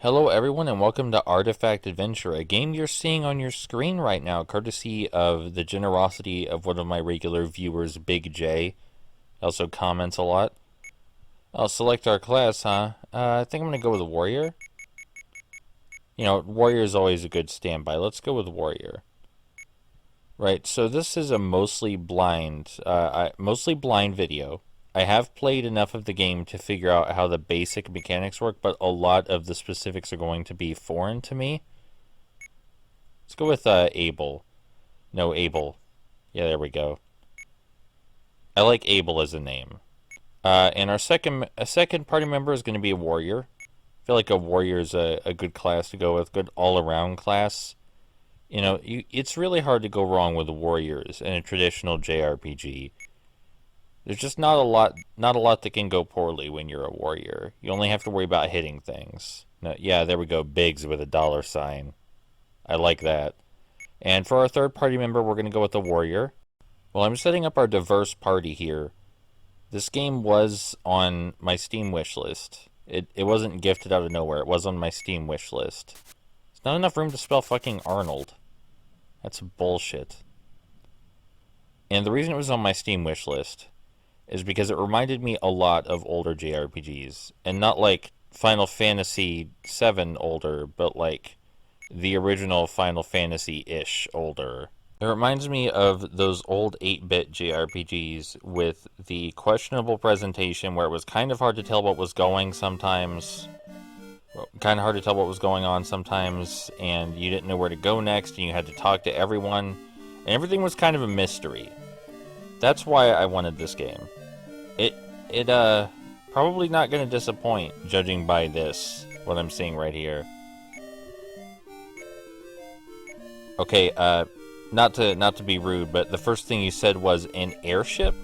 Hello everyone and welcome to Artifact Adventure, a game you're seeing on your screen right now, courtesy of the generosity of one of my regular viewers, BigJay. Also comments a lot. I'll select our class, huh? I think I'm going to go with Warrior. You know, Warrior is always a good standby. Let's go with Warrior. Right, so this is a mostly blind video. I have played enough of the game to figure out how the basic mechanics work, but a lot of the specifics are going to be foreign to me. Let's go with Abel. No, Abel. Yeah, there we go. I like Abel as a name. And our second party member is going to be a warrior. I feel like a warrior is a good class to go with, good all-around class. You know, it's really hard to go wrong with warriors in a traditional JRPG. There's just not a lot that can go poorly when you're a warrior. You only have to worry about hitting things. No, yeah, there we go, Biggs with a $sign. I like that. And for our third party member, we're going to go with the warrior. Well, I'm setting up our diverse party here. This game was on my Steam wishlist. It wasn't gifted out of nowhere. It was on my Steam wishlist. There's not enough room to spell fucking Arnold. That's bullshit. And the reason it was on my Steam wishlist is because it reminded me a lot of older JRPGs. And not like Final Fantasy VII older, but like the original Final Fantasy-ish older. It reminds me of those old 8-bit JRPGs with the questionable presentation where it was kind of hard to tell what was going sometimes. Kind of hard to tell what was going on sometimes, and you didn't know where to go next, and you had to talk to everyone, and everything was kind of a mystery. That's why I wanted this game. It probably not going to disappoint, judging by this, what I'm seeing right here. Okay, not to be rude, but the first thing you said was an airship?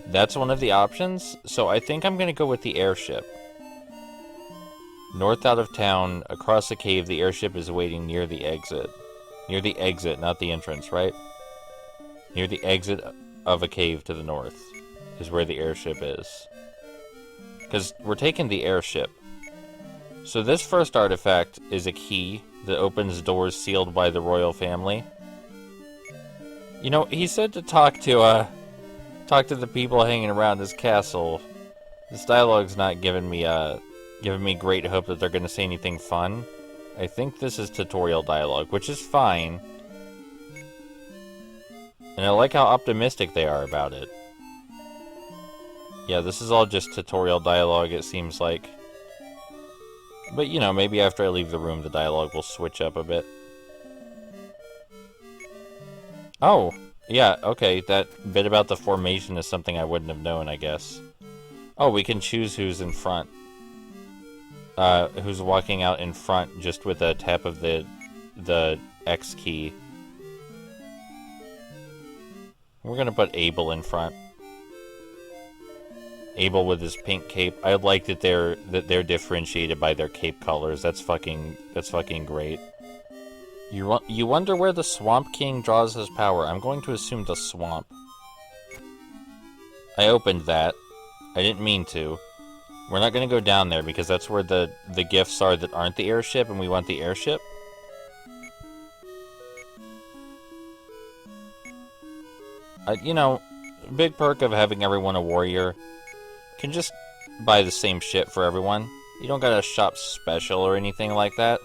That's one of the options, so I think I'm going to go with the airship. North out of town, across the cave, the airship is waiting near the exit. Near the exit, not the entrance, right? Near the exit of a cave to the north is where the airship is. Because we're taking the airship. So this first artifact is a key that opens doors sealed by the royal family. You know, he said to talk to the people hanging around this castle. This dialogue's not giving me great hope that they're going to say anything fun. I think this is tutorial dialogue, which is fine. And I like how optimistic they are about it. Yeah, this is all just tutorial dialogue, it seems like. But, you know, maybe after I leave the room, the dialogue will switch up a bit. Oh, yeah, okay, that bit about the formation is something I wouldn't have known, I guess. Oh, we can choose who's in front. Who's walking out in front just with a tap of the X key. We're gonna put Abel in front. Abel with his pink cape. I like that they're differentiated by their cape colors. That's fucking great. You wonder where the Swamp King draws his power. I'm going to assume the swamp. I opened that. I didn't mean to. We're not going to go down there because that's where the gifts are that aren't the airship, and we want the airship. You know, big perk of having everyone a warrior. You can just buy the same shit for everyone. You don't gotta shop special or anything like that.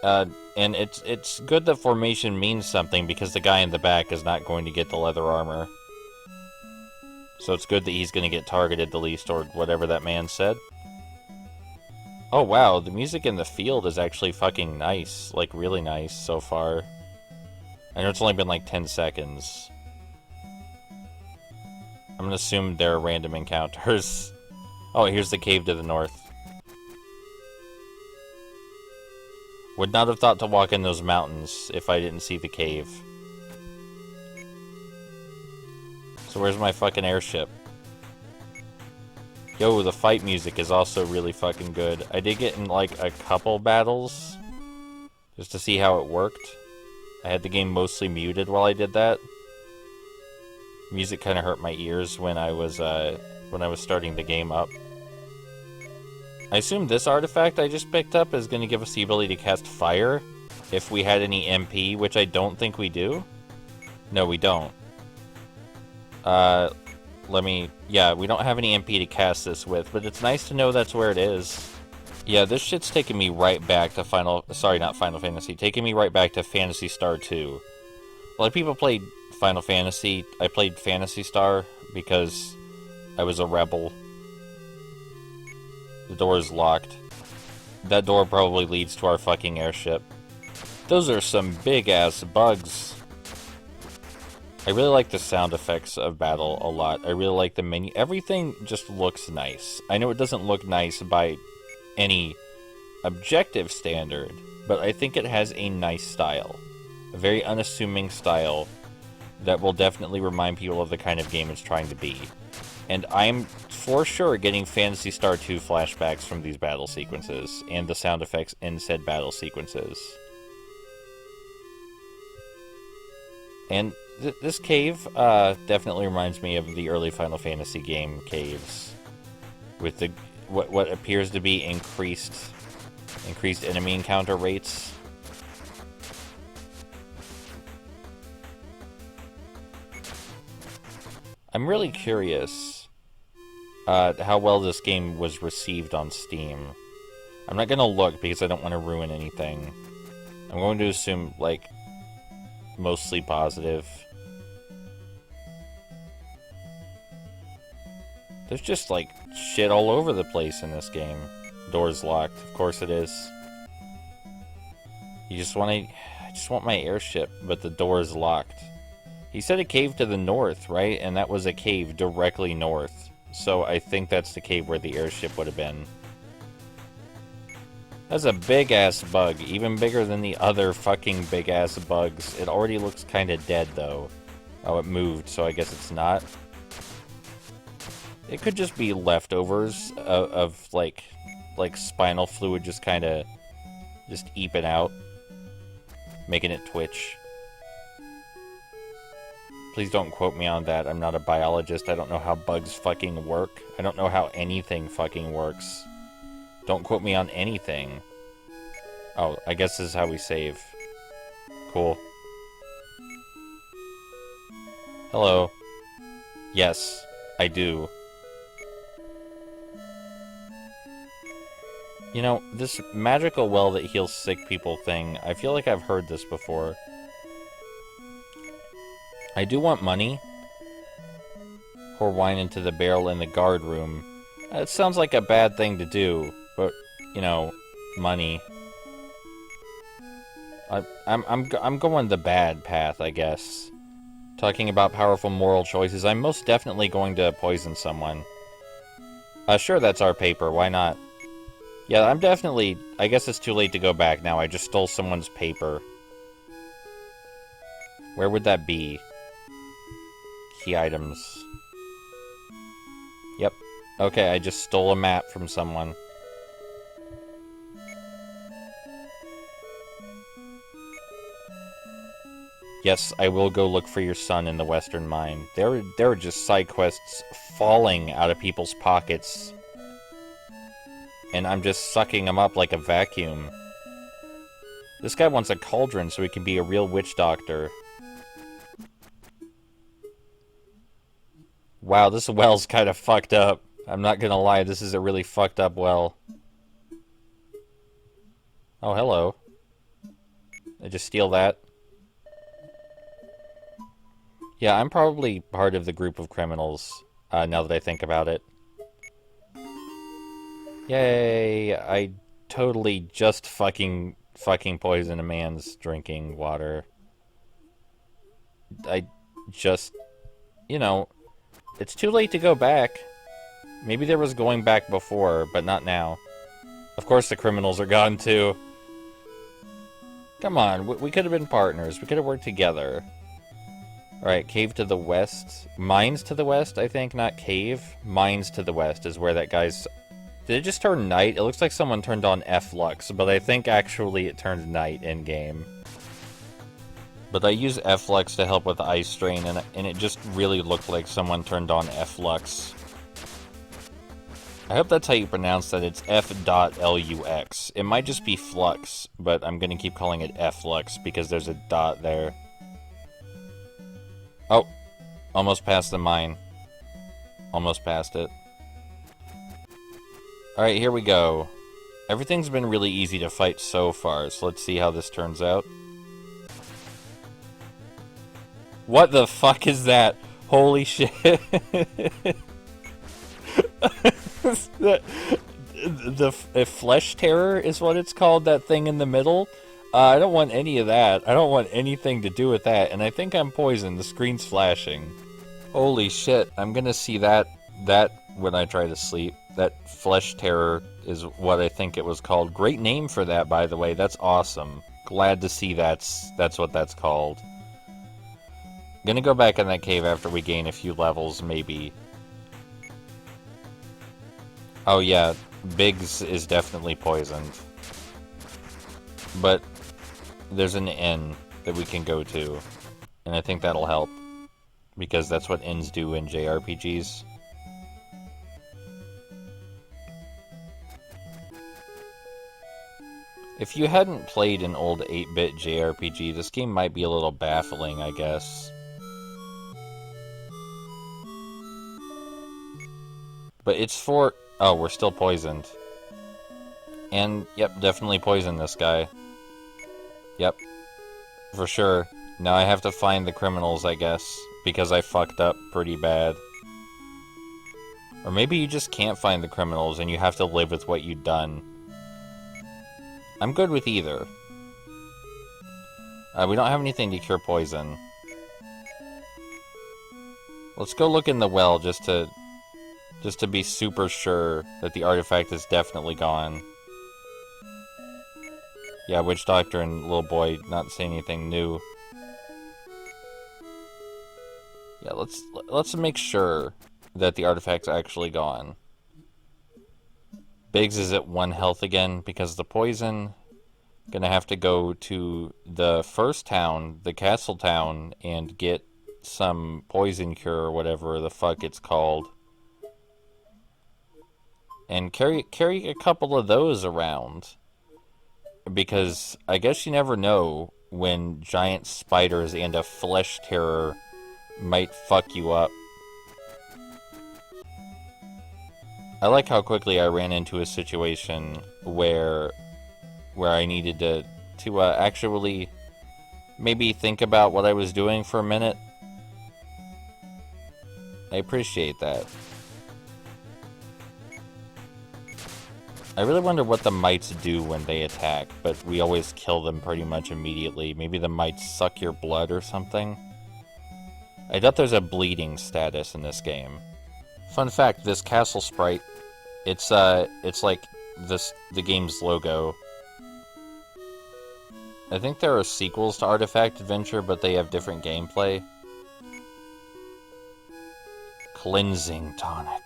And it's good that formation means something because the guy in the back is not going to get the leather armor. So it's good that he's going to get targeted the least, or whatever that man said. Oh wow, the music in the field is actually fucking nice. Like, really nice so far. I know it's only been like 10 seconds. I'm going to assume they're random encounters. Oh, here's the cave to the north. Would not have thought to walk in those mountains if I didn't see the cave. So where's my fucking airship? Yo, the fight music is also really fucking good. I did get in like a couple battles just to see how it worked. I had the game mostly muted while I did that. Music kind of hurt my ears when I was starting the game up. I assume this artifact I just picked up is going to give us the ability to cast fire if we had any MP, which I don't think we do. No, we don't. Yeah, we don't have any MP to cast this with, but it's nice to know that's where it is. Yeah, this shit's taking me right back to not Final Fantasy, taking me right back to Phantasy Star 2. A lot of people played Final Fantasy. I played Phantasy Star because I was a rebel. The door is locked. That door probably leads to our fucking airship. Those are some big-ass bugs. I really like the sound effects of battle a lot. I really like the menu. Everything just looks nice. I know it doesn't look nice by any objective standard, but I think it has a nice style. A very unassuming style that will definitely remind people of the kind of game it's trying to be. And I'm for sure getting Phantasy Star 2 flashbacks from these battle sequences and the sound effects in said battle sequences. And this cave definitely reminds me of the early Final Fantasy game caves, with the what appears to be increased enemy encounter rates. I'm really curious how well this game was received on Steam. I'm not gonna look because I don't want to ruin anything. I'm going to assume, like, mostly positive. There's just, like, shit all over the place in this game. Door's locked. Of course it is. I just want my airship, but the door is locked. He said a cave to the north, right? And that was a cave directly north. So I think that's the cave where the airship would have been. That's a big-ass bug. Even bigger than the other fucking big-ass bugs. It already looks kind of dead, though. Oh, it moved, so I guess it's not. It could just be leftovers of like spinal fluid just kind of just eeping out. Making it twitch. Please don't quote me on that. I'm not a biologist. I don't know how bugs fucking work. I don't know how anything fucking works. Don't quote me on anything. Oh, I guess this is how we save. Cool. Hello. Yes, I do. You know, this magical well that heals sick people thing, I feel like I've heard this before. I do want money. Pour wine into the barrel in the guard room. It sounds like a bad thing to do, but, you know, money. I'm going the bad path, I guess. Talking about powerful moral choices, I'm most definitely going to poison someone. Sure, that's our paper, why not? Yeah, I'm definitely... I guess it's too late to go back now. I just stole someone's paper. Where would that be? Key items. Yep. Okay, I just stole a map from someone. Yes, I will go look for your son in the Western Mine. There are just side quests falling out of people's pockets. And I'm just sucking them up like a vacuum. This guy wants a cauldron so he can be a real witch doctor. Wow, this well's kind of fucked up. I'm not gonna lie, this is a really fucked up well. Oh, hello. I just steal that. Yeah, I'm probably part of the group of criminals, now that I think about it. Yay, I totally just fucking poisoned a man's drinking water. I just, you know, it's too late to go back. Maybe there was going back before, but not now. Of course the criminals are gone too. Come on, we could have been partners. We could have worked together. Alright, cave to the west. Mines to the west, I think, not cave. Mines to the west is where that guy's... Did it just turn night? It looks like someone turned on F-Lux, but I think actually it turned night in-game. But I use F-Lux to help with eye strain, and it just really looked like someone turned on F-Lux. I hope that's how you pronounce that. It's F.Lux. It might just be Flux, but I'm gonna keep calling it Flux because there's a dot there. Oh, almost past the mine. Almost past it. Alright, here we go. Everything's been really easy to fight so far, so let's see how this turns out. What the fuck is that? Holy shit. the flesh terror is what it's called, that thing in the middle. I don't want any of that. I don't want anything to do with that, and I think I'm poisoned. The screen's flashing. Holy shit, I'm gonna see that when I try to sleep. That flesh terror is what I think it was called. Great name for that, by the way. That's awesome. Glad to see that's what that's called. Gonna go back in that cave after we gain a few levels, maybe. Oh yeah, Biggs is definitely poisoned. But there's an inn that we can go to, and I think that'll help. Because that's what inns do in JRPGs. If you hadn't played an old 8-bit JRPG, this game might be a little baffling, I guess. But it's for... Oh, we're still poisoned. And, yep, definitely poisoned this guy. Yep. For sure. Now I have to find the criminals, I guess. Because I fucked up pretty bad. Or maybe you just can't find the criminals and you have to live with what you've done. I'm good with either. We don't have anything to cure poison. Let's go look in the well just to be super sure that the artifact is definitely gone. Yeah, Witch Doctor and Little Boy not saying anything new. Yeah, let's make sure that the artifact's actually gone. Biggs is at 1 health again because of the poison. Gonna have to go to the first town, the castle town, and get some poison cure or whatever the fuck it's called. And carry a couple of those around. Because I guess you never know when giant spiders and a flesh terror might fuck you up. I like how quickly I ran into a situation where I needed to actually maybe think about what I was doing for a minute. I appreciate that. I really wonder what the mites do when they attack, but we always kill them pretty much immediately. Maybe the mites suck your blood or something? I doubt there's a bleeding status in this game. Fun fact, this castle sprite, it's like the game's logo. I think there are sequels to Artifact Adventure, but they have different gameplay. Cleansing Tonic.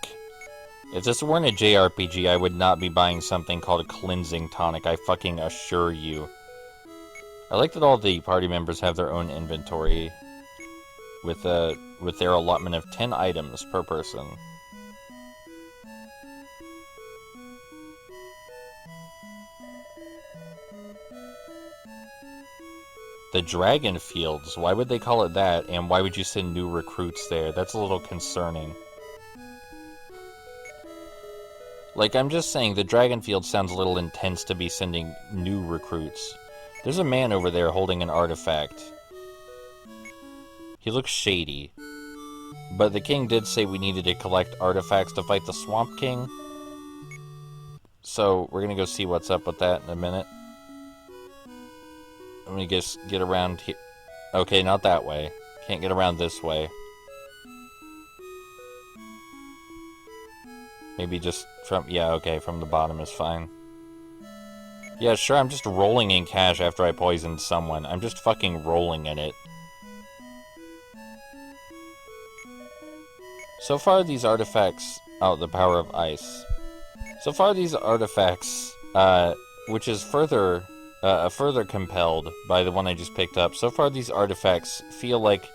If this weren't a JRPG, I would not be buying something called a Cleansing Tonic, I fucking assure you. I like that all the party members have their own inventory with their allotment of 10 items per person. The Dragon Fields, why would they call it that, and why would you send new recruits there? That's a little concerning. Like, I'm just saying, the Dragon Field sounds a little intense to be sending new recruits. There's a man over there holding an artifact. He looks shady. But the king did say we needed to collect artifacts to fight the Swamp King. So, we're gonna go see what's up with that in a minute. Let me just get around here. Okay, not that way. Can't get around this way. Maybe just from... Yeah, okay, from the bottom is fine. Yeah, sure, I'm just rolling in cash after I poisoned someone. I'm just fucking rolling in it. So far, these artifacts... Oh, the power of ice. So far, these artifacts, which is further compelled by the one I just picked up. So far, these artifacts feel like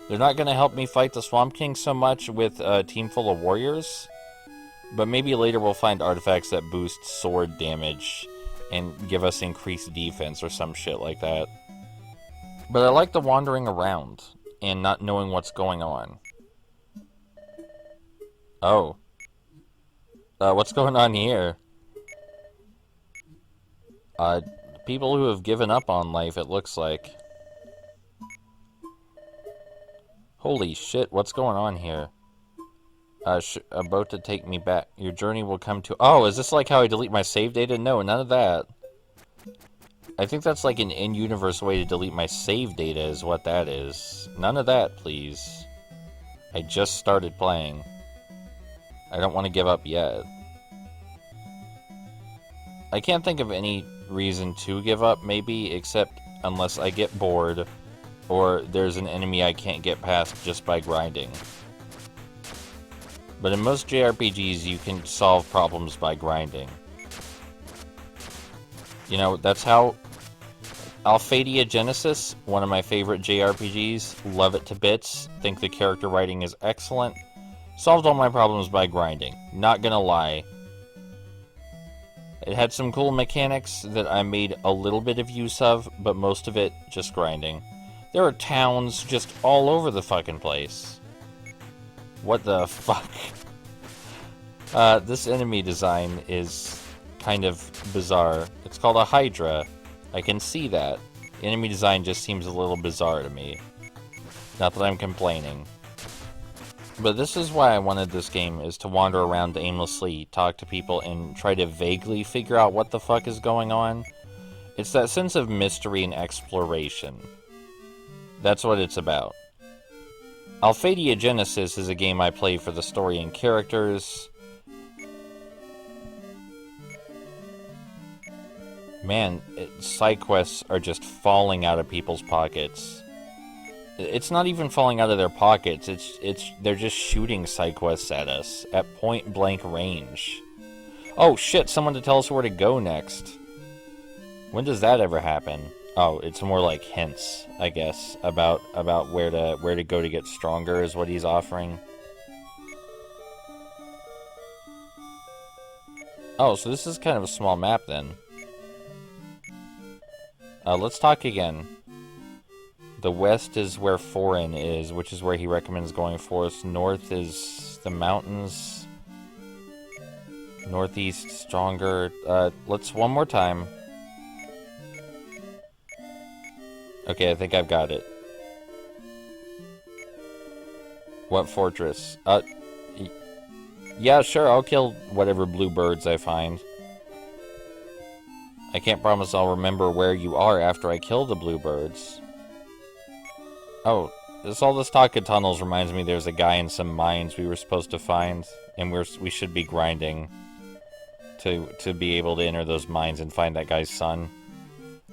they're not going to help me fight the Swamp King so much with a team full of warriors. But maybe later we'll find artifacts that boost sword damage and give us increased defense or some shit like that. But I like the wandering around and not knowing what's going on. Oh. What's going on here? People who have given up on life, it looks like. Holy shit, what's going on here? A boat to take me back. Your journey will come to... Oh, is this like how I delete my save data? No, none of that. I think that's like an in-universe way to delete my save data is what that is. None of that, please. I just started playing. I don't want to give up yet. I can't think of any reason to give up, maybe, except unless I get bored or there's an enemy I can't get past just by grinding. But in most JRPGs, you can solve problems by grinding. You know, that's how... Alphadia Genesis, one of my favorite JRPGs, love it to bits, think the character writing is excellent, solved all my problems by grinding. Not gonna lie. It had some cool mechanics that I made a little bit of use of, but most of it just grinding. There are towns just all over the fucking place. What the fuck? This enemy design is kind of bizarre. It's called a Hydra. I can see that. Enemy design just seems a little bizarre to me. Not that I'm complaining. But this is why I wanted this game, is to wander around aimlessly, talk to people, and try to vaguely figure out what the fuck is going on. It's that sense of mystery and exploration. That's what it's about. Alphadia Genesis is a game I play for the story and characters. Man, side quests are just falling out of people's pockets. It's not even falling out of their pockets, they're just shooting side quests at us at point blank range. Oh shit, someone to tell us where to go next. When does that ever happen? Oh, it's more like hints, I guess, about where to go to get stronger is what he's offering. Oh, so this is kind of a small map then. Let's talk again. The west is where Foreign is, which is where he recommends going first. North is the mountains. Northeast, stronger. Let's one more time. Okay, I think I've got it. What fortress? Yeah, sure, I'll kill whatever blue birds I find. I can't promise I'll remember where you are after I kill the blue birds. Oh, all this talk of tunnels reminds me there's a guy in some mines we were supposed to find, and we should be grinding to be able to enter those mines and find that guy's son.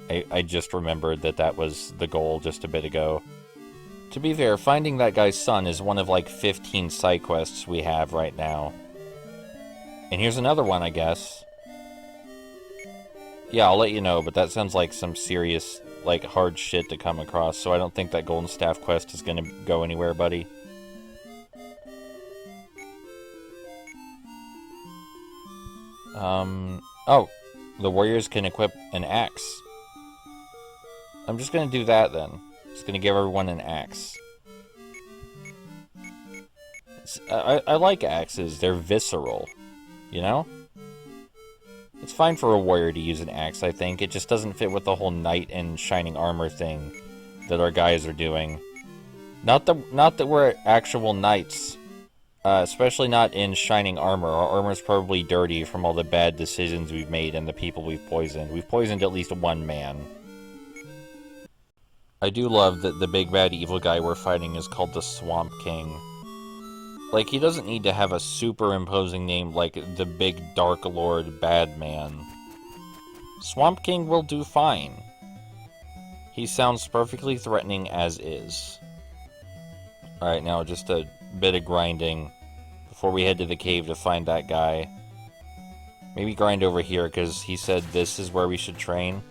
I just remembered that was the goal just a bit ago. To be fair, finding that guy's son is one of like 15 side quests we have right now. And here's another one, I guess. Yeah, I'll let you know, but that sounds like some serious, like, hard shit to come across, so I don't think that Golden Staff quest is gonna go anywhere, buddy. Oh, the warriors can equip an axe. I'm just gonna do that, then. Just gonna give everyone an axe. I like axes, they're visceral, you know? It's fine for a warrior to use an axe, I think. It just doesn't fit with the whole knight and shining armor thing that our guys are doing. Not that we're actual knights. Especially not in shining armor. Our armor's probably dirty from all the bad decisions we've made and the people we've poisoned. We've poisoned at least one man. I do love that the big bad evil guy we're fighting is called the Swamp King. Like, he doesn't need to have a super imposing name like the Big Dark Lord Bad Man. Swamp King will do fine. He sounds perfectly threatening as is. Alright, now just a bit of grinding before we head to the cave to find that guy. Maybe grind over here, because he said this is where we should train.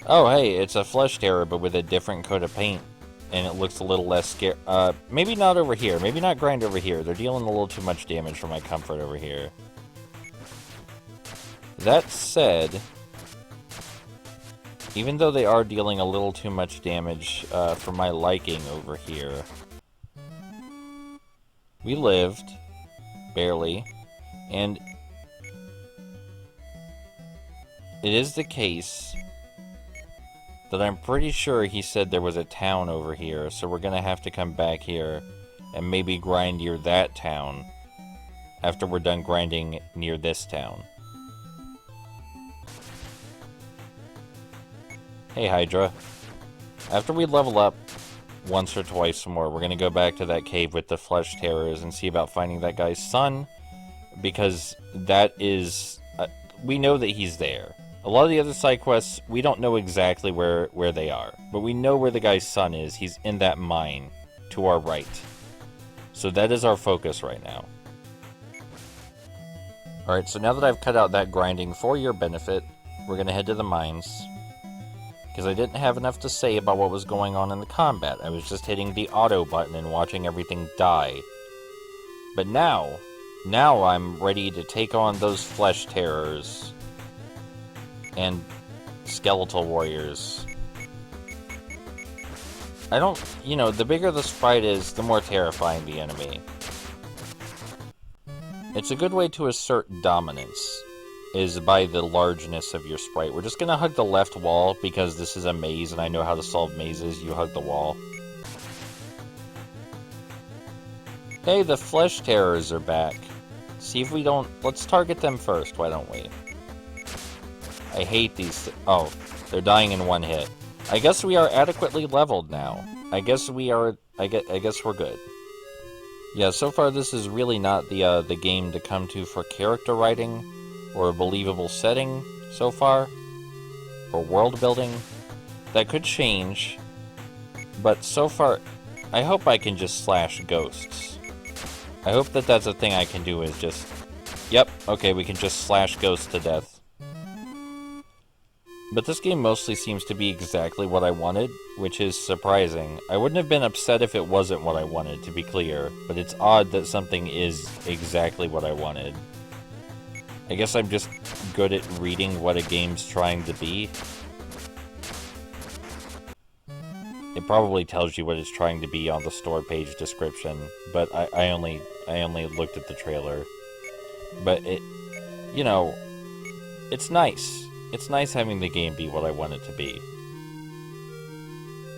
Oh, hey, it's a flesh terror, but with a different coat of paint. and it looks a little less scary. Maybe not over here. Maybe not grind over here. They're dealing a little too much damage for my comfort over here. That said, even though they are dealing a little too much damage for my liking over here, we lived, barely, and it is the case that I'm pretty sure he said there was a town over here, so we're gonna have to come back here and maybe grind near that town after we're done grinding near this town. Hey, Hydra. After we level up once or twice more, we're gonna go back to that cave with the flesh terrors and see about finding that guy's son, because that is... we know that he's there. A lot of the other side quests, we don't know exactly where they are, but we know where the guy's son is. He's in that mine to our right. So that is our focus right now. Alright, so now that I've cut out that grinding for your benefit, we're going to head to the mines. Because I didn't have enough to say about what was going on in the combat. I was just hitting the auto button and watching everything die. But now I'm ready to take on those flesh terrors and skeletal warriors. I don't... you know, the bigger the sprite is, the more terrifying the enemy. It's a good way to assert dominance, is by the largeness of your sprite. We're just gonna hug the left wall, because this is a maze, and I know how to solve mazes. You hug the wall. Hey, the flesh terrors are back. See if we don't... let's target them first, why don't we? I hate these... oh, they're dying in one hit. I guess we are adequately leveled now. I guess we are... I guess we're good. Yeah, so far this is really not the game to come to for character writing, or a believable setting, so far. Or world building. That could change. But so far, I hope I can just slash ghosts. I hope that that's a thing I can do, is just... yep, okay, we can just slash ghosts to death. But this game mostly seems to be exactly what I wanted, which is surprising. I wouldn't have been upset if it wasn't what I wanted, to be clear, but it's odd that something is exactly what I wanted. I guess I'm just good at reading what a game's trying to be. It probably tells you what it's trying to be on the store page description, but I only looked at the trailer. But it, you know, it's nice. It's nice having the game be what I want it to be.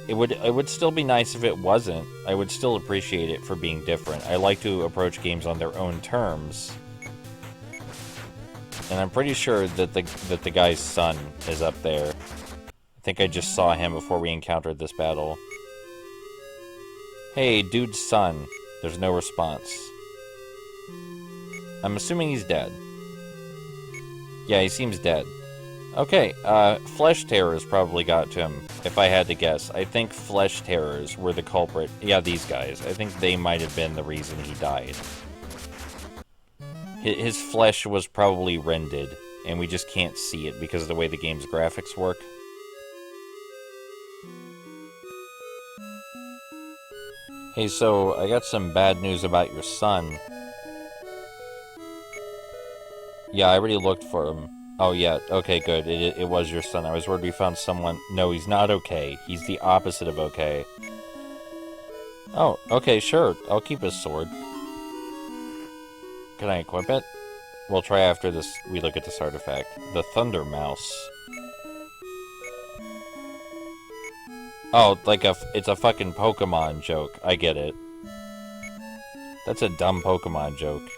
It would still be nice if it wasn't. I would still appreciate it for being different. I like to approach games on their own terms. And I'm pretty sure that the guy's son is up there. I think I just saw him before we encountered this battle. Hey, dude's son. There's no response. I'm assuming he's dead. Yeah, he seems dead. Okay, flesh terrors probably got to him, if I had to guess. I think flesh terrors were the culprit. Yeah, these guys. I think they might have been the reason he died. His flesh was probably rended, and we just can't see it because of the way the game's graphics work. Hey, so I got some bad news about your son. Yeah, I already looked for him. Oh, yeah. Okay, good. It was your son. I was worried we found someone... no, he's not okay. He's the opposite of okay. Oh, okay, sure. I'll keep his sword. Can I equip it? We'll try after this. We look at this artifact. The Thunder Mouse. Oh, like it's a fucking Pokemon joke. I get it. That's a dumb Pokemon joke.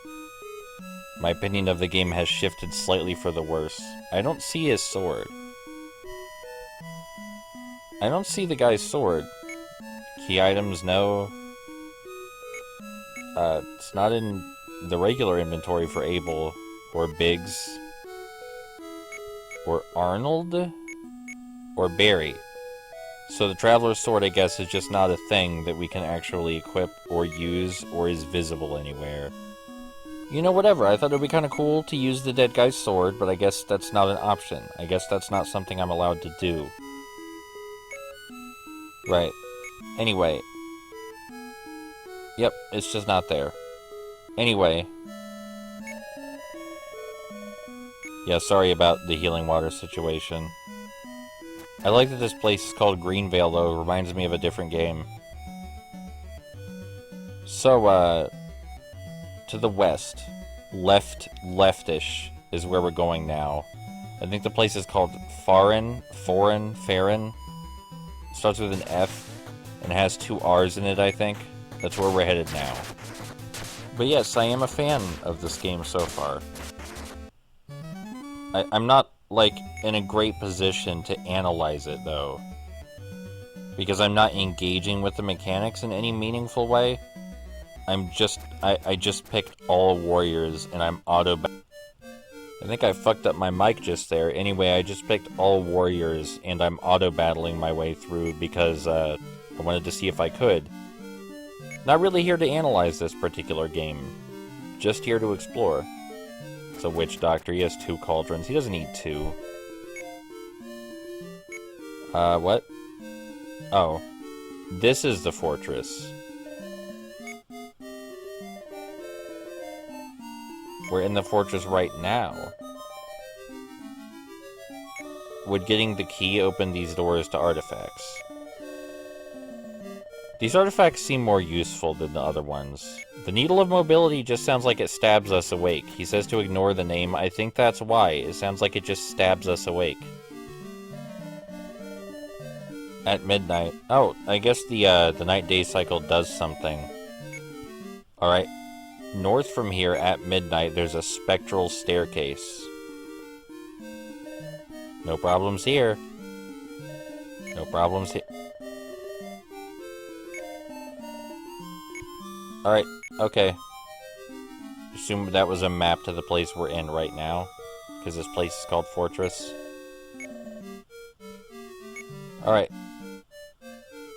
My opinion of the game has shifted slightly for the worse. I don't see his sword. I don't see the guy's sword. Key items, no. It's not in the regular inventory for Abel, or Biggs, or Arnold, or Barry. So the Traveler's Sword, I guess, is just not a thing that we can actually equip or use, or is visible anywhere. You know, whatever. I thought it would be kind of cool to use the dead guy's sword, but I guess that's not an option. I guess that's not something I'm allowed to do. Right. Anyway. Yep, it's just not there. Anyway. Yeah, sorry about the healing water situation. I like that this place is called Greenvale, though. It reminds me of a different game. So, to the west. Leftish is where we're going now. I think the place is called Farron. Starts with an F and has 2 R's in it, I think. That's where we're headed now. But yes, I am a fan of this game so far. I'm not, like, in a great position to analyze it, though. Because I'm not engaging with the mechanics in any meaningful way. I just picked all warriors, and I'm I think I fucked up my mic just there. Anyway, I just picked all warriors, and I'm auto-battling my way through because, I wanted to see if I could. Not really here to analyze this particular game. Just here to explore. It's a witch doctor. He has 2 cauldrons. He doesn't need 2. What? Oh. This is the fortress. We're in the fortress right now. Would getting the key open these doors to artifacts? These artifacts seem more useful than the other ones. The Needle of Mobility just sounds like it stabs us awake. He says to ignore the name. I think that's why. It sounds like it just stabs us awake. At midnight. Oh, I guess the night-day cycle does something. Alright. North from here, at midnight, there's a spectral staircase. No problems here. No problems here. Alright, okay. Assume that was a map to the place we're in right now. Because this place is called Fortress. Alright.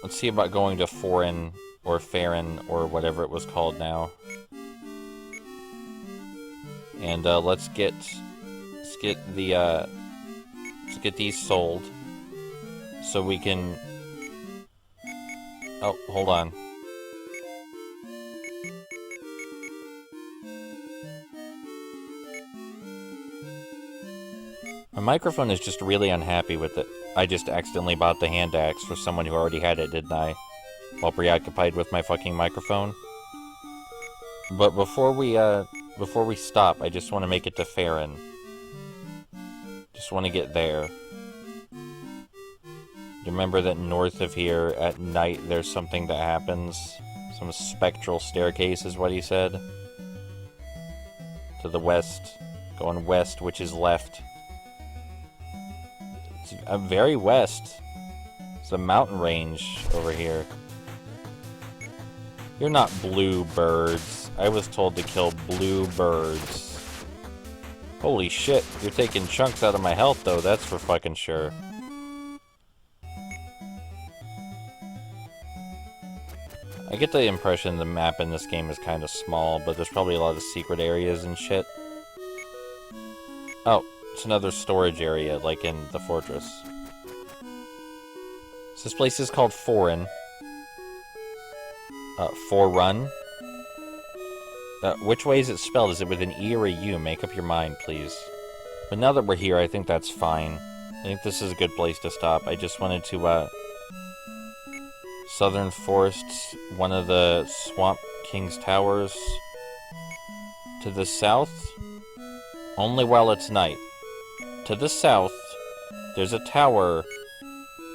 Let's see about going to Foreign, or Farron, or whatever it was called now. And, let's get these sold. So we can... Oh, hold on. My microphone is just really unhappy with it. I just accidentally bought the hand axe for someone who already had it, didn't I? While preoccupied with my fucking microphone. But before we stop, I just want to make it to Farron. Just want to get there. Remember that north of here, at night, there's something that happens? Some spectral staircase is what he said. To the west. Going west, which is left. It's very west. It's a mountain range over here. You're not blue birds. I was told to kill blue birds. Holy shit, you're taking chunks out of my health though, that's for fucking sure. I get the impression the map in this game is kind of small, but there's probably a lot of secret areas and shit. Oh, it's another storage area, like in the fortress. So this place is called Foreign. Forerun. Which way is it spelled? Is it with an E or a U? Make up your mind, please. But now that we're here, I think that's fine. I think this is a good place to stop. I just wanted to, Southern Forests, one of the Swamp King's Towers. To the south, only while it's night. To the south, there's a tower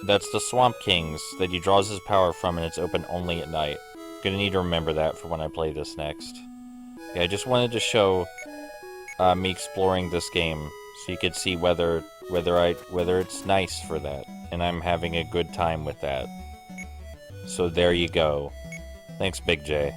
that's the Swamp King's that he draws his power from, and it's open only at night. Gonna need to remember that for when I play this next. Yeah, I just wanted to show me exploring this game so you could see whether it's nice for that, and I'm having a good time with that. So there you go. Thanks, BigJay.